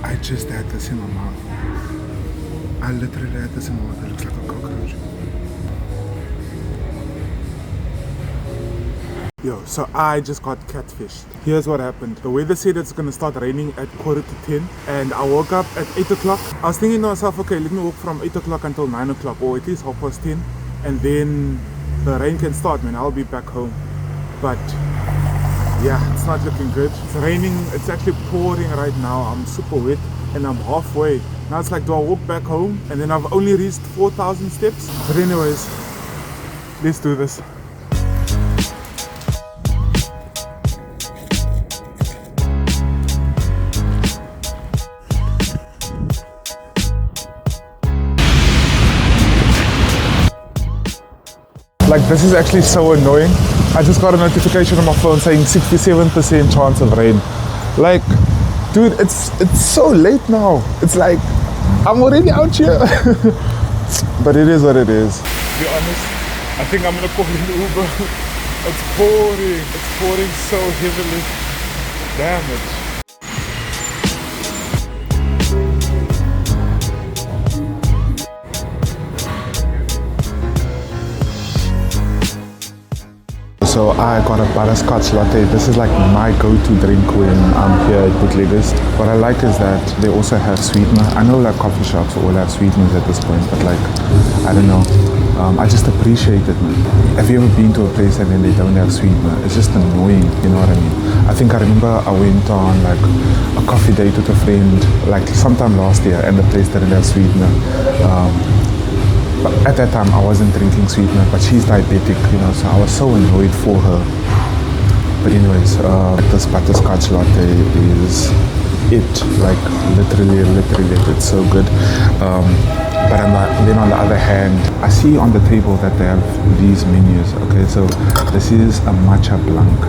I just had this in my mouth. I literally had this in my mouth. It looks like a cockroach. Yo, so I just got catfished. Here's what happened. The weather said it's gonna start raining at 9:45, and I woke up at 8 o'clock. I was thinking to myself, okay, let me walk from 8 o'clock until 9 o'clock, or at least 10:30, and then the rain can start, man. I'll be back home. But yeah, it's not looking good. It's raining, it's actually pouring right now. I'm super wet and I'm halfway. Now it's like, do I walk back home? And then I've only reached 4,000 steps. But anyways, let's do this. Like, this is actually so annoying. I just got a notification on my phone saying 67% chance of rain. Like, dude, it's so late now. It's like, I'm already out here. But it is what it is. To be honest, I think I'm gonna call an Uber. It's pouring so heavily. Damn it. So I got a butterscotch latte. This is like my go-to drink when I'm here at Bootleggers. What I like is that they also have sweetener. I know like coffee shops all have sweeteners at this point, but like, I don't know. I just appreciate it, man. Have you ever been to a place and then they don't have sweetener? It's just annoying, you know what I mean? I think I remember I went on like a coffee date with a friend like sometime last year and the place didn't have sweetener. But at that time I wasn't drinking sweetener, but she's diabetic, you know, so I was so annoyed for her. But anyways, this butterscotch latte is it, like literally it's so good. But then on the other hand, I see on the table that they have these menus. Okay, so this is a matcha blanc.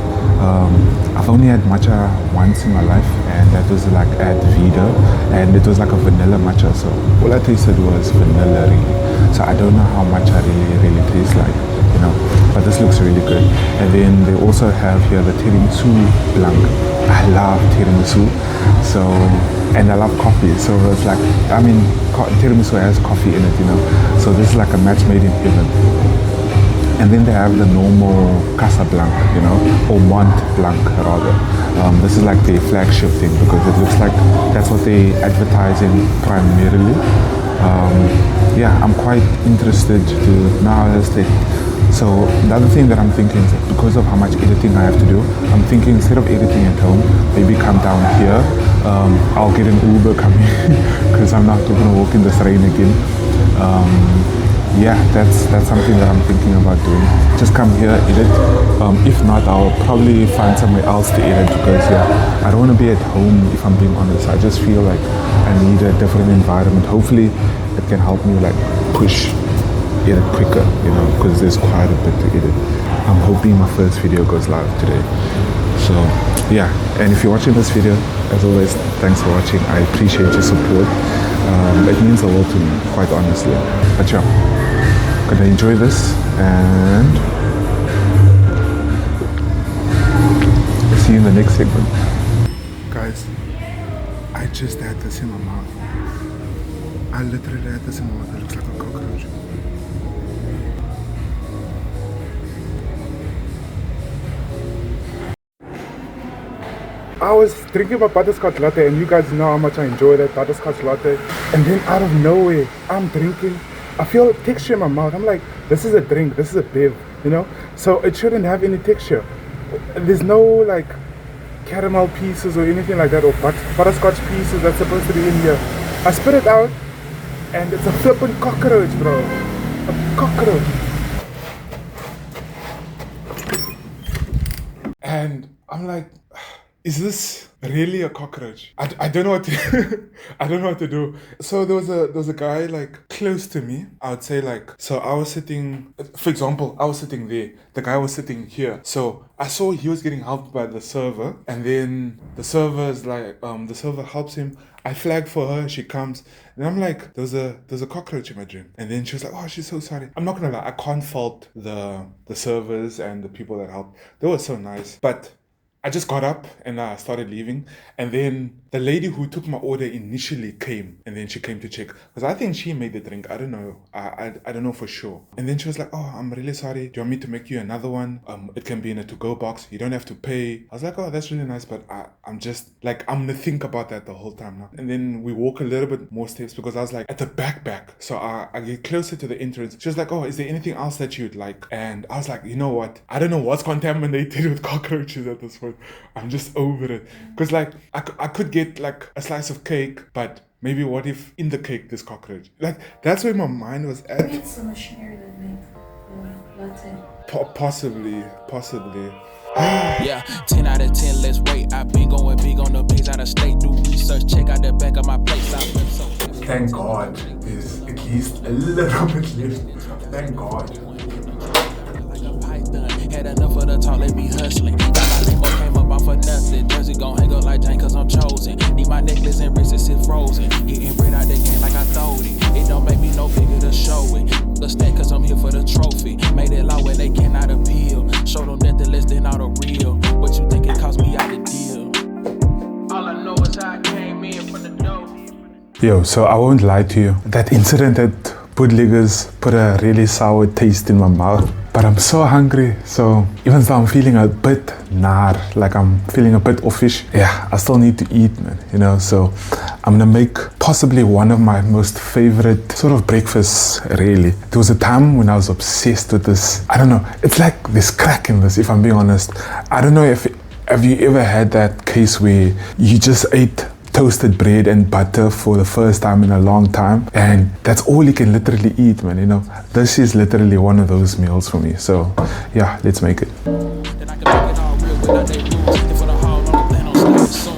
I've only had matcha once in my life, and that was like at Vida, and it was like a vanilla matcha, so all I tasted was vanilla really. So I don't know how matcha really tastes like, you know, but this looks really good. And then they also have here the tiramisu blanc. I love tiramisu, so, and I love coffee, so it's like, I mean, tiramisu has coffee in it, you know, so this is like a match made in heaven. And then they have the normal Casa Blanc, you know, or Mont Blanc rather. This is like their flagship thing because it looks like that's what they advertising primarily. Yeah, I'm quite interested to now understand. So the other thing that I'm thinking is that because of how much editing I have to do, I'm thinking instead of editing at home, maybe come down here. I'll get an Uber coming because I'm not going to walk in this rain again. Yeah, that's something that I'm thinking about doing. Just come here, edit. If not, I'll probably find somewhere else to edit because yeah, I don't want to be at home if I'm being honest. I just feel like I need a different environment. Hopefully it can help me like push edit quicker, you know, because there's quite a bit to edit. I'm hoping my first video goes live today. So yeah, and if you're watching this video, as always, thanks for watching. I appreciate your support. It means a lot to me, quite honestly. But yeah, gonna enjoy this and see you in the next segment. Guys, I just had this in my mouth. I literally had this in my mouth. It looks like a cockroach. I was drinking my butterscotch latte, and you guys know how much I enjoy that butterscotch latte. And then out of nowhere, I'm drinking. I feel texture in my mouth. I'm like, this is a drink, this is a bev, you know? So it shouldn't have any texture. There's no like caramel pieces or anything like that, or butterscotch pieces that's supposed to be in here. I spit it out, and it's a flippin' cockroach, bro. A cockroach. And I'm like, is this really a cockroach? I don't know what to I don't know what to do. So there was a guy like close to me. I would say like, so I was sitting, for example, I was sitting there. The guy was sitting here. So I saw he was getting helped by the server, and then the server is like, the server helps him. I flag for her, she comes, and I'm like, there's a cockroach in my drink. And then she was like, oh, she's so sorry. I'm not gonna lie, I can't fault the servers and the people that helped. They were so nice. But I just got up and I started leaving, and then the the lady who took my order initially came, and then she came to check, because I think she made the drink. I don't know. I don't know for sure. And then she was like, oh, I'm really sorry. Do you want me to make you another one? It can be in a to-go box. You don't have to pay. I was like, oh, that's really nice, but I'm just like, I'm gonna think about that the whole time now. And then we walk a little bit more steps, because I was like at the back. So I get closer to the entrance. She was like, oh, is there anything else that you'd like? And I was like, you know what? I don't know what's contaminated with cockroaches at this point. I'm just over it. Because like, I could get like a slice of cake, but maybe what if in the cake there's cockroach? Like, that's where my mind was at. Maybe it's a machinery that makes latte. Possibly. Yeah, 10 out of 10, let's wait. I've been going big on the pigs out of state. Do research, check out the back of my place. Thank God there's at least a little bit left. Thank God. Like a python, had enough of the talk, let me hustling. Got my limo, came up off for nothing. Jersey gon' hang up like Jane, cause I'm chosen. Need my necklace and wrists, it's frozen. Getting bread out the game like I throwed it. It don't make me no bigger to show it. The stack, cause I'm here for the trophy. Made it law where they cannot appeal. Show them nothing less than all the real. What you think it cost me out the deal? All I know is how I came in from the dough. Yo, so I won't lie to you. That incident at Bootleggers put a really sour taste in my mouth. But I'm so hungry, so even though I'm feeling a bit like I'm feeling a bit offish, yeah, I still need to eat, man, you know. So I'm gonna make possibly one of my most favorite sort of breakfasts, really. There was a time when I was obsessed with this. I don't know, it's like there's crack in this, if I'm being honest. I don't know have you ever had that case where you just ate toasted bread and butter for the first time in a long time, and that's all you can literally eat, man, you know. This is literally one of those meals for me. So yeah, let's make it. Then I can make it all real without they rules. And for the haul on the plan, on soon.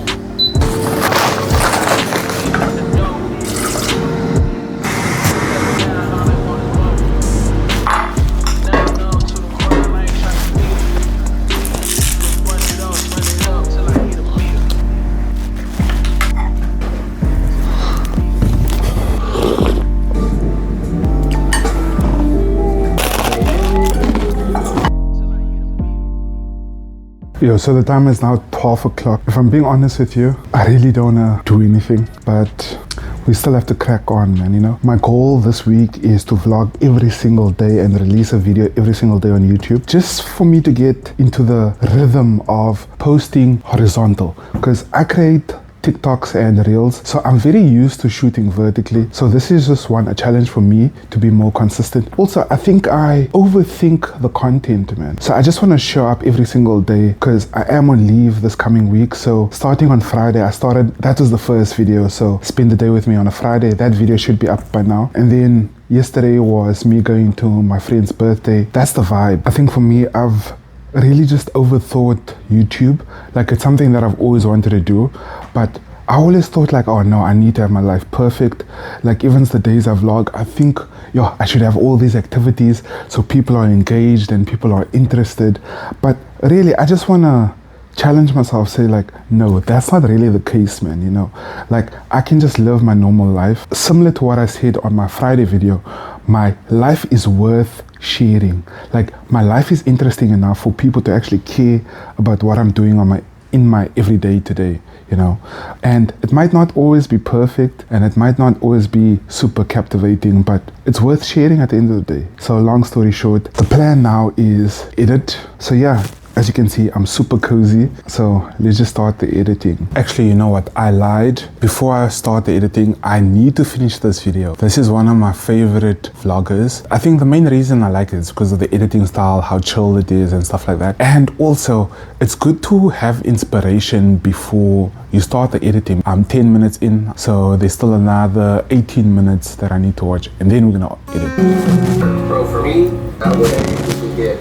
Yo, so the time is now 12 o'clock. If I'm being honest with you, I really don't want to do anything, but we still have to crack on, man, you know. My goal this week is to vlog every single day and release a video every single day on YouTube, just for me to get into the rhythm of posting horizontal, because I create TikToks and Reels, so I'm very used to shooting vertically. So this is just a challenge for me to be more consistent. Also, I think I overthink the content, man. So I just want to show up every single day, because I am on leave this coming week. So starting on Friday, that was the first video. So spend the day with me on a Friday. That video should be up by now. And then yesterday was me going to my friend's birthday. That's the vibe. I think for me, I've really just overthought YouTube. Like, it's something that I've always wanted to do, but I always thought like, oh no, I need to have my life perfect. Like, even the days I vlog, I think, yo, I should have all these activities so people are engaged and people are interested. But really, I just want to challenge myself, say like, no, that's not really the case, man, you know. Like, I can just live my normal life. Similar to what I said on my Friday video, my life is worth sharing. Like, my life is interesting enough for people to actually care about what I'm doing in my everyday today, you know. And it might not always be perfect, and it might not always be super captivating, but it's worth sharing at the end of the day. So long story short, the plan now is edit. So yeah, as you can see, I'm super cozy. So let's just start the editing. Actually, you know what? I lied. Before I start the editing, I need to finish this video. This is one of my favorite vloggers. I think the main reason I like it is because of the editing style, how chill it is and stuff like that. And also, it's good to have inspiration before you start the editing. I'm 10 minutes in, so there's still another 18 minutes that I need to watch, and then we're gonna edit. Bro, for me, that way we can get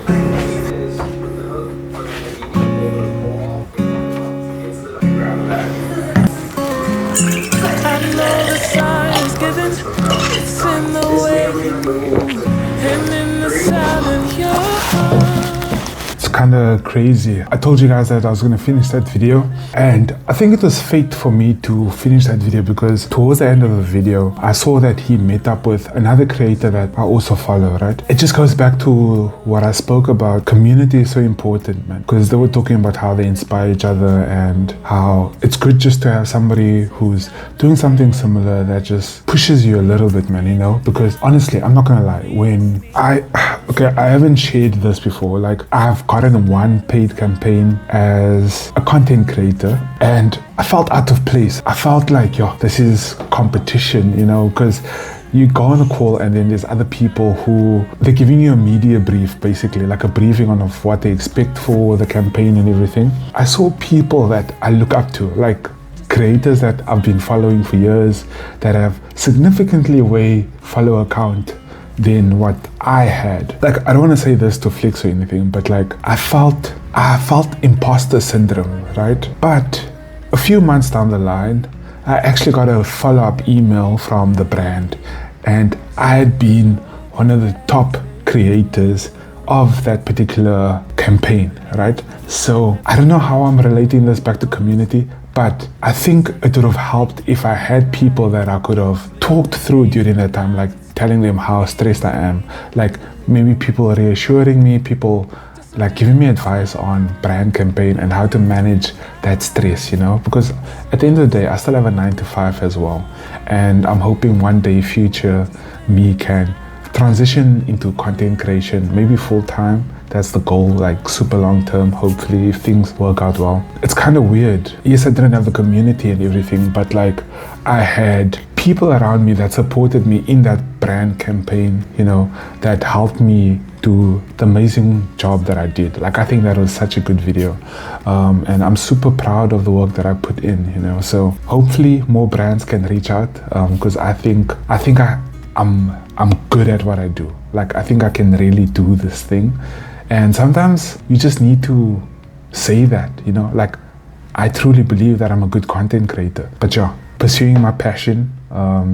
It's in the way you move, and in the sound of your heart. It's kind of crazy. I told you guys that I was going to finish that video, and I think it was fate for me to finish that video because towards the end of the video, I saw that he met up with another creator that I also follow, right? It just goes back to what I spoke about. Community is so important, man, because they were talking about how they inspire each other and how it's good just to have somebody who's doing something similar that just pushes you a little bit, man, you know? Because honestly, I'm not gonna lie, when I haven't shared this before. Like, I've gotten one paid campaign as a content creator and I felt out of place. I felt like, yo, this is competition, you know, because you go on a call and then there's other people who they're giving you a media brief, basically like a briefing on of what they expect for the campaign and everything. I saw people that I look up to, like creators that I've been following for years that have significantly way follower count than what I had. Like, I don't want to say this to flex or anything, but like I felt imposter syndrome, right? But a few months down the line, I actually got a follow-up email from the brand, and I had been one of the top creators of that particular campaign, right? So I don't know how I'm relating this back to community, but I think it would have helped if I had people that I could have talked through during that time, like telling them how stressed I am, like maybe people reassuring me, people like giving me advice on brand campaign and how to manage that stress, you know, because at the end of the day, I still have a 9 to 5 as well. And I'm hoping one day future me can transition into content creation, maybe full time. That's the goal, like super long term, hopefully, if things work out well. It's kind of weird. Yes, I didn't have the community and everything, but like I had people around me that supported me in that brand campaign, you know, that helped me do the amazing job that I did. Like, I think that was such a good video. And I'm super proud of the work that I put in, you know. So hopefully more brands can reach out, because I think I'm good at what I do. Like, I think I can really do this thing. And sometimes you just need to say that, you know, like I truly believe that I'm a good content creator. But yeah, pursuing my passion.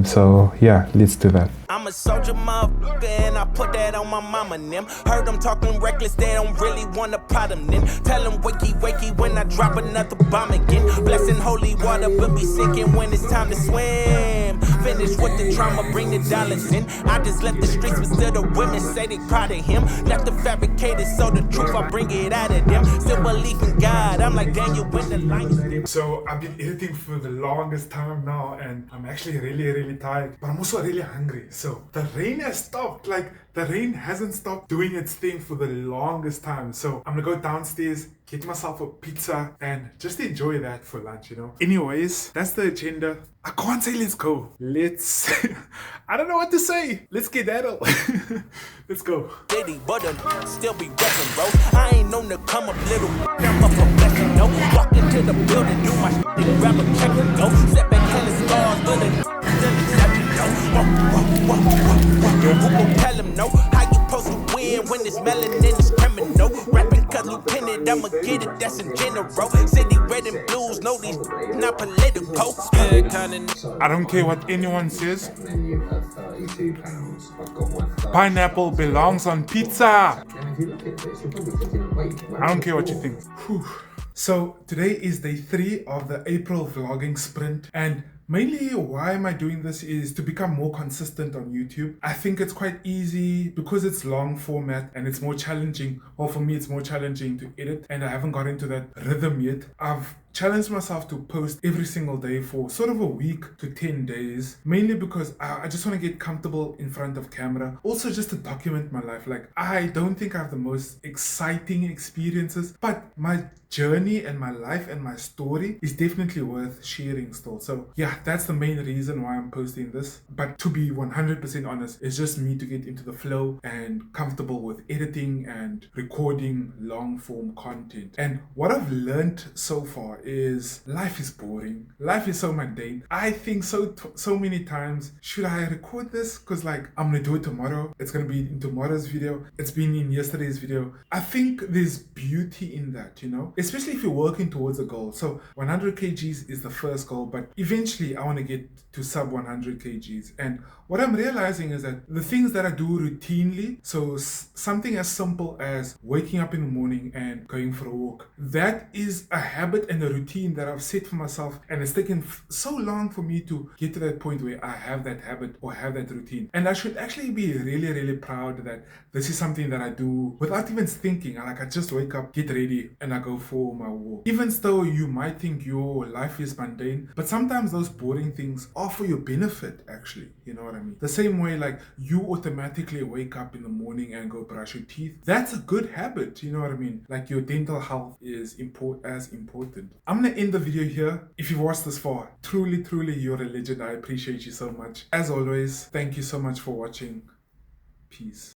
So yeah, let's do that. I'm a soldier, motherfucker, and I put that on my mama and them. Heard them talking reckless, they don't really want to pot them then. Tell them wakey, wakey when I drop another bomb again. Blessing holy water, but be sinking when it's time to swim. Finish with the trauma, bring the dollars in. I just left the streets, but still the women say they proud of him. Left the fabricated, so the truth, I bring it out of them. Still believe in God, I'm like Daniel when the lions. So I've been editing for the longest time now, and I'm actually really tired, but I'm also really hungry. So the rain has stopped. Like, the rain hasn't stopped doing its thing for the longest time. So I'm gonna go downstairs, get myself a pizza, and just enjoy that for lunch, you know. Anyways, that's the agenda. I can't say let's go. Let's I don't know what to say. Let's get that up. Let's go. Diddy, but still be reppin', bro. I ain't known to come up little. I'm a professional. Walk into the building, do my shit, and grab a check and go. Step back, tell the scars, but still exceptional. Who gon' tell him no? How you supposed to win when it's melanin is criminal? Rapping cause lieutenant, I'ma get it, that's in general. City red and blues, no these not political. I don't care what anyone says. Pineapple belongs on pizza. I don't care what you think. Whew. So today is day 3 of the April vlogging sprint, and mainly why am I doing this is to become more consistent on YouTube. I think it's quite easy because it's long format and it's more challenging. Well, for me, it's more challenging to edit, and I haven't got into that rhythm yet. I've challenged myself to post every single day for sort of a week to 10 days, mainly because I just want to get comfortable in front of camera. Also, just to document my life. Like, I don't think I have the most exciting experiences, but my journey and my life and my story is definitely worth sharing still. So yeah, that's the main reason why I'm posting this. But to be 100% honest, it's just me to get into the flow and comfortable with editing and recording long form content. And what I've learned so far is life is boring. Life is so mundane. I think so many times, should I record this? Because like I'm gonna do it tomorrow. It's gonna be in tomorrow's video. It's been in yesterday's video. I think there's beauty in that, you know, especially if you're working towards a goal. So 100 kgs is the first goal, but eventually I want to get to sub 100 kgs. And what I'm realizing is that the things that I do routinely, so something as simple as waking up in the morning and going for a walk, that is a habit and a routine that I've set for myself, and it's taken so long for me to get to that point where I have that habit or have that routine. And I should actually be really proud that this is something that I do without even thinking. I just wake up, get ready, and I go for my walk. Even though you might think your life is mundane, but sometimes those boring things are for your benefit, actually. You know what I mean? The same way like you automatically wake up in the morning and go brush your teeth. That's a good habit, you know what I mean? Like your dental health is as important. I'm gonna end the video here. If you've watched this far, truly, you're a legend. I appreciate you so much. As always, thank you so much for watching. Peace.